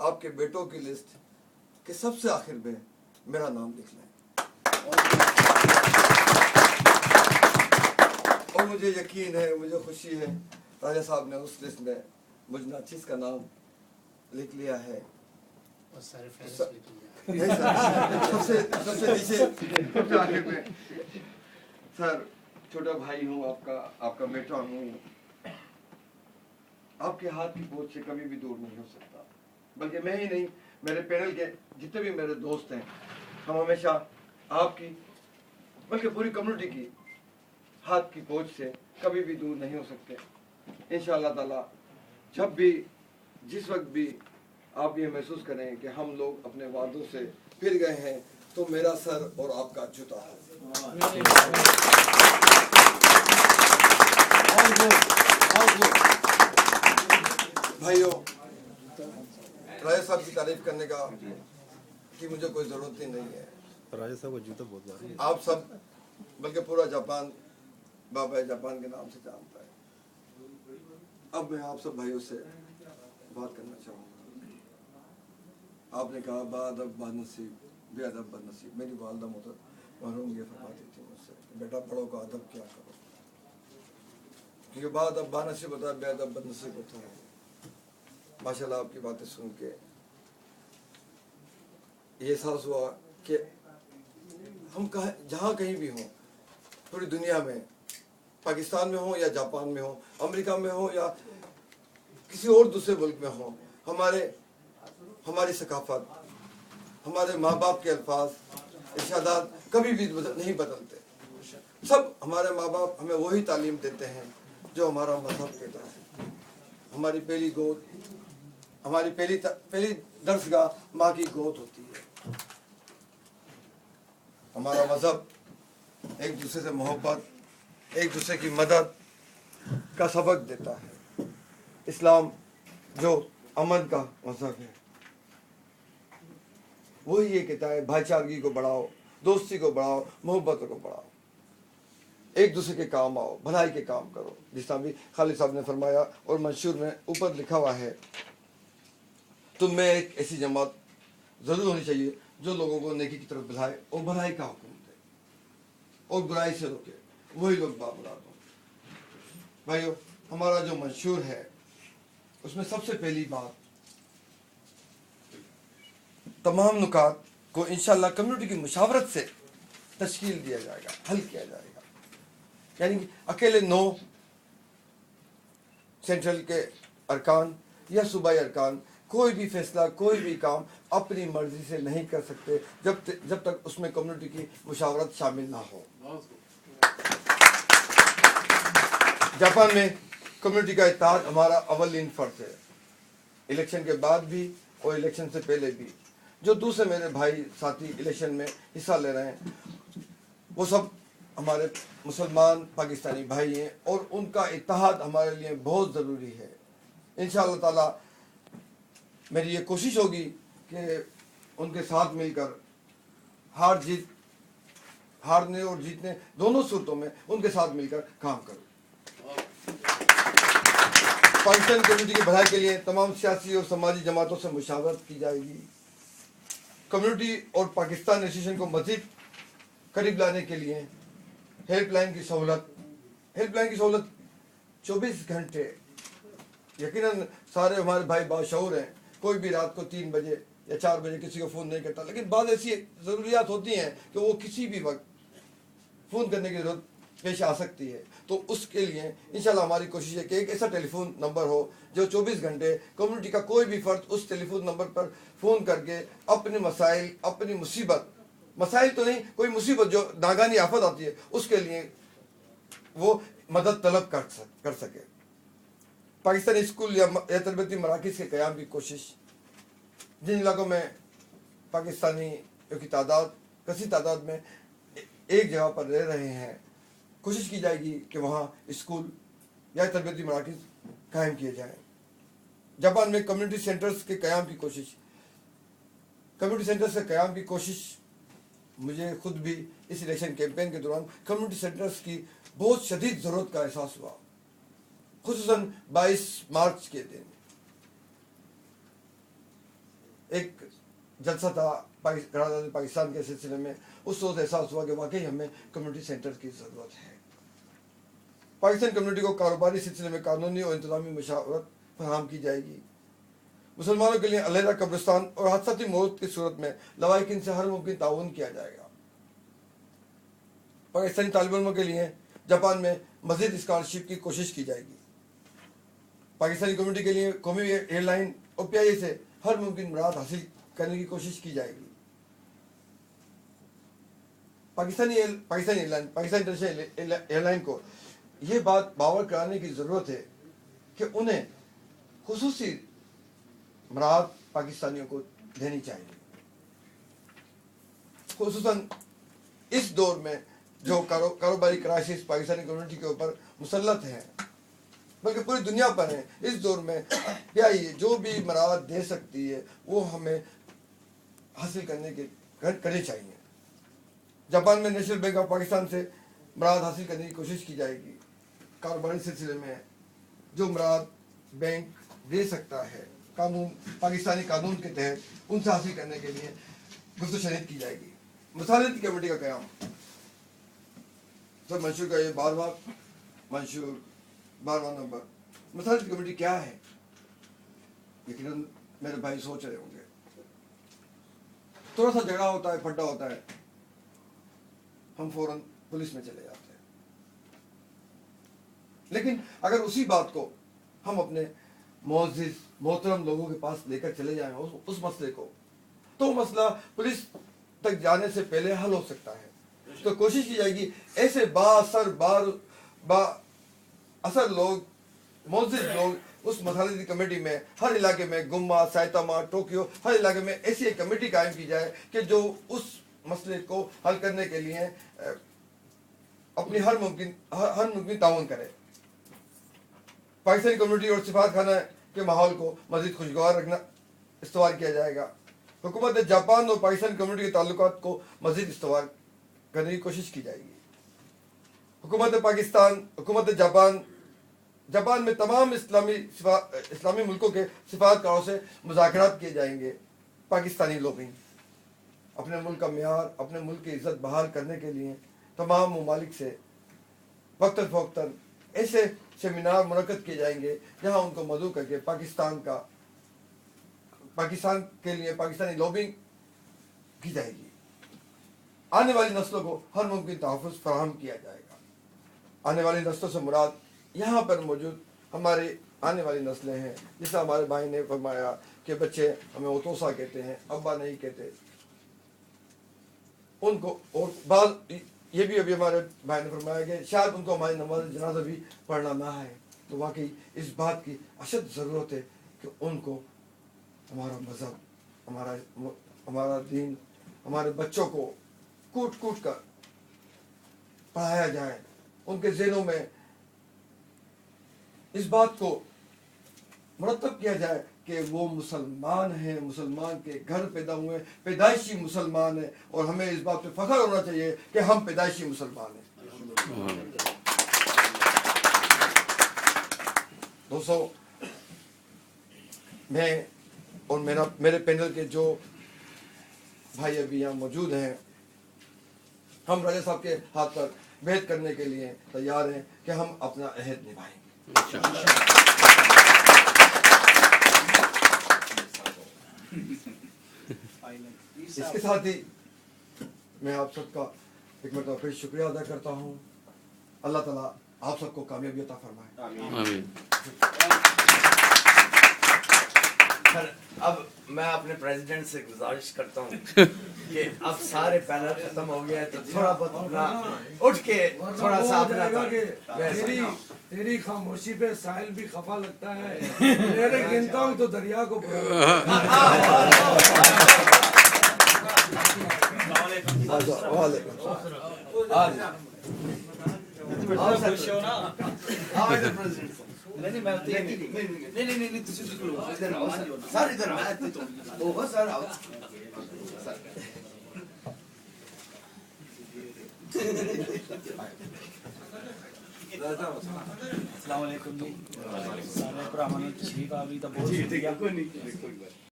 آپ کے بیٹوں کی لسٹ کہ سب سے آخر میں میرا نام لکھ لیں، اور مجھے یقین ہے، مجھے خوشی ہے راجہ صاحب نے اس لسٹ میں مجھ ناچیز کا نام لکھ لیا ہے. نہیں سر، سب سے نیچے سب سے آخر میں سر چھوٹا بھائی ہوں آپ کا بیٹا ہوں. آپ کے ہاتھ کی بوجھ سے کبھی بھی دور نہیں ہو سکتا، بلکہ میں ہی نہیں، میرے پینل کے جتنے بھی میرے دوست ہیں، ہم ہمیشہ آپ کی بلکہ پوری کمیونٹی کی ہاتھ کی بوجھ سے کبھی بھی دور نہیں ہو سکتے. انشاءاللہ تعالی جب بھی جس وقت بھی آپ یہ محسوس کریں کہ ہم لوگ اپنے وعدوں سے پھر گئے ہیں تو میرا سر اور آپ کا جوتا ہے. بھائیوں، راجہ صاحب کی تعریف کرنے کی مجھے کوئی ضرورت ہی نہیں ہے. راجہ صاحب کا جوتا بہت بڑا ہے. آپ سب بلکہ پورا جاپان بابا جاپان کے نام سے جانتا ہے. اب میں آپ سب بھائیوں سے بات کرنا چاہوں گا. آپ نے کہا بادب بانصیب بے ادب بد نصیب. میری والدہ محترم یہ فرماتی تھی مجھ سے کہ بیٹا بڑوں کا ادب کیا کرو، کیونکہ بادب بانصیب ہوتا ہے، بے ادب بد نصیب ہوتا ہے. ماشاءاللہ آپ کی باتیں سن کے یہ احساس ہوا کہ ہم جہاں کہیں بھی ہوں پوری دنیا میں، پاکستان میں ہوں یا جاپان میں ہوں، امریکہ میں ہوں یا کسی اور دوسرے ملک میں ہوں، ہماری ثقافت، ہمارے ماں باپ کے الفاظ، ارشادات کبھی بھی نہیں بدلتے. سب ہمارے ماں باپ ہمیں وہی تعلیم دیتے ہیں جو ہمارا مذہب کہتا ہے. ہماری پہلی گود، ہماری پہلی درسگاہ ماں کی گود ہوتی ہے. ہمارا مذہب ایک دوسرے سے محبت، ایک دوسرے کی مدد کا سبق دیتا ہے. اسلام جو امن کا مذہب ہے، وہی یہ کہتا ہے بھائی چارگی کو بڑھاؤ، دوستی کو بڑھاؤ، محبت کو بڑھاؤ، ایک دوسرے کے کام آؤ، بھلائی کے کام کرو. جس طرح بھی خالد صاحب نے فرمایا اور منشور میں اوپر لکھا ہوا ہے، تم میں ایک ایسی جماعت ضرور ہونی چاہیے جو لوگوں کو نیکی کی طرف بلائے اور بھلائی کا حکم دے اور برائی سے روکے، وہی لوگ بامراد ہوں. بھائیو، ہمارا جو منشور ہے اس میں سب سے پہلی بات، تمام نکات کو انشاءاللہ کمیونٹی کی مشاورت سے تشکیل دیا جائے گا، حل کیا جائے گا. یعنی کہ اکیلے 9 سینٹرل کے ارکان یا صوبائی ارکان کوئی بھی فیصلہ، کوئی بھی کام اپنی مرضی سے نہیں کر سکتے جب تک اس میں کمیونٹی کی مشاورت شامل نہ ہو. جاپان میں کمیونٹی کا اتحاد ہمارا اولین فرض ہے. الیکشن کے بعد بھی اور الیکشن سے پہلے بھی جو دوسرے میرے بھائی ساتھی الیکشن میں حصہ لے رہے ہیں، وہ سب ہمارے مسلمان پاکستانی بھائی ہیں اور ان کا اتحاد ہمارے لیے بہت ضروری ہے. انشاءاللہ تعالی میری یہ کوشش ہوگی کہ ان کے ساتھ مل کر ہارنے اور جیتنے دونوں صورتوں میں ان کے ساتھ مل کر کام کروں. پاکستان کمیونٹی کی بھلائی کے لیے تمام سیاسی اور سماجی جماعتوں سے مشاورت کی جائے گی. کمیونٹی اور پاکستان ایسوسیشن کو مزید قریب لانے کے لیے ہیلپ لائن کی سہولت 24 گھنٹے. یقیناً سارے ہمارے بھائی باشعور ہیں، کوئی بھی رات کو 3 بجے یا 4 بجے کسی کو فون نہیں کرتا، لیکن بعض ایسی ضروریات ہوتی ہیں کہ وہ کسی بھی وقت فون کرنے کی ضرورت پیش آ سکتی ہے. تو اس کے لیے انشاءاللہ ہماری کوشش ہے کہ ایک ایسا ٹیلی فون نمبر ہو جو 24 گھنٹے کمیونٹی کا کوئی بھی فرد اس ٹیلی فون نمبر پر فون کر کے اپنے مسائل، اپنی مسائل تو نہیں، کوئی مصیبت جو ناگہانی آفت آتی ہے اس کے لیے وہ مدد طلب کر سکے. پاکستانی اسکول یا تربیتی مراکز کے قیام کی کوشش، جن علاقوں میں پاکستانیوں کی کثیر تعداد میں ایک جگہ پر رہ رہے ہیں، کوشش کی جائے گی کہ وہاں اسکول یا تربیتی مراکز قائم کیے جائیں. جاپان میں کمیونٹی سینٹرز کے قیام کی کوشش مجھے خود بھی اس الیکشن کیمپین کے دوران کمیونٹی سینٹرز کی بہت شدید ضرورت کا احساس ہوا، خصوصاً 22 مارچ کے دن. एक जलसा था करारदाद पाकिस्तान के सिलसिले में, उस वक्त एहसास हुआ कि वाकई हमें कम्युनिटी सेंटर की ज़रूरत है। पाकिस्तान कम्युनिटी को कारोबारी सिलसिले में कानूनी और इंतजामी मशावरत फराहम की जाएगी। मुसलमानों के लिए अलहदा कब्रिस्तान और हादसाती मौत की सूरत में लवाहिकीन से हर मुमकिन ताउन किया जाएगा। पाकिस्तानी तालिब इल्मों के लिए जापान में मज़ीद स्कॉलरशिप की कोशिश की जाएगी। पाकिस्तानी कम्युनिटी के लिए कौमी एयरलाइन और PIA से हर मुमकिन मुराद हासिल करने की कोशिश की जाएगी। Pakistani airline, Pakistani international airline को ये बात बावर कराने की ज़रूरत है कि उन्हें खुसूसी मुराद पाकिस्तानियों को देनी चाहिए, खुसूसन इस दौर में जो कारोबारी क्राइसिस पाकिस्तानी कम्युनिटी के ऊपर मुसल्लत है, बल्कि पूरी दुनिया पर है। इस दौर में PIA जो भी मुराद दे सकती है वो हमें हासिल करनी चाहिए। जापान में नेशनल बैंक ऑफ पाकिस्तान से मुराद हासिल करने की कोशिश की जाएगी। कारोबारी सिलसिले में जो मुराद बैंक दे सकता है कानून, पाकिस्तानी कानून के तहत उनसे हासिल करने के लिए गुफ्तगू शरीक की जाएगी। मसालत कमेटी का क़याम, सर मंशूर का ये मंशूर 12वां नंबर। मसालत कमेटी क्या है? यकीनन मेरे भाई सोच रहे होंगे, थोड़ा सा झगड़ा होता है, फड्डा होता है, हम फौरन पुलिस में चले जाते हैं। लेकिन अगर उसी बात को हम अपने मोअज़्ज़िज़ मोहतरम लोगों के पास लेकर चले जाएं उस मसले को, तो मसला पुलिस तक जाने से पहले हल हो सकता है। तो कोशिश की जाएगी ऐसे असर लोग, मोअज़्ज़िज़ लोग उस मसालती कमेटी में, हर इलाके में, गुम्मा, साइतामा, टोक्यो, हर इलाके में ऐसी एक कमेटी कायम की जाए कि जो उस मसले को हल करने के लिए अपनी हर मुमकिन ताउन करे। पाकिस्तानी कम्युनिटी और सिफारत खाना के माहौल को मज़ीद खुशगवार रखना इस्तवार किया जाएगा। हुकूमत जापान और पाकिस्तान कम्युनिटी के ताल्लुकात को मज़ीद इस्तवार करने की कोशिश की जाएगी। हुकूमत जापान में तमाम इस्लामी मुल्कों के सिफारतकारों से मुज़ाकरात किए जाएंगे। पाकिस्तानी लोबिंग, अपने मुल्क का मेयार, अपने मुल्क की इज़्ज़त बहाल करने के लिए तमाम ममालिक से वक्तन फ़वक्तन ऐसे सेमिनार मुनक़्क़द किए जाएंगे जहां उनको मदऊ करके पाकिस्तान के लिए पाकिस्तानी लॉबिंग की जाएगी। आने वाली नस्लों को हर मुमकिन तहफ़्फ़ुज़ फराहम किया जाएगा। आने वाली नस्लों से मुराद यहाँ पर मौजूद हमारे आने वाली नस्लें हैं। जैसा हमारे भाई ने फरमाया कि बच्चे हमें ओतोसा कहते हैं, अब्बा नहीं कहते उनको, और बाल ये भी अभी हमारे भाई ने फरमाया कि शायद उनको हमारी नमाज जनाजा भी पढ़ना ना है। तो वाकई इस बात की अशद ज़रूरत है कि उनको हमारा मज़हब, हमारा दीन हमारे बच्चों को कूट कूट कर पढ़ाया जाए, उनके ज़हनों में इस बात को मुरतब किया जाए कि वो मुसलमान हैं, मुसलमान के घर पैदा हुए, पैदाइशी मुसलमान हैं, और हमें इस बात पे फख्र होना चाहिए कि हम पैदाइशी मुसलमान हैं। दोस्तों, मैं और मेरे पैनल के जो भाई अभी यहाँ मौजूद हैं, हम राजा साहब के हाथ पर बैत करने के लिए तैयार हैं कि हम अपना अहद निभाएंगे। इसके साथ ही मैं आप सबका एक मरतबा फिर शुक्रिया अदा करता हूँ। अल्लाह ताला आप सबको कामयाबी अता फरमाए। आमीन। सर, अब मैं अपने प्रेसिडेंट से गुजारिश करता हूँ कि अब सारे पैनल खत्म हो गया है, तो थोड़ा बहुत अपना उठ के थोड़ा सा अपना तेरी खामोशी पे साहिल भी खफा लगता है। मेरे गिनता हूँ तो दरिया को नहीं तुसी इधर आओ सर, इधर आओ सर, आओ अस्सलाम वालेकुम जी। सारे भरावां ने तशरीफ आ गई तो बहुत शुक्रिया।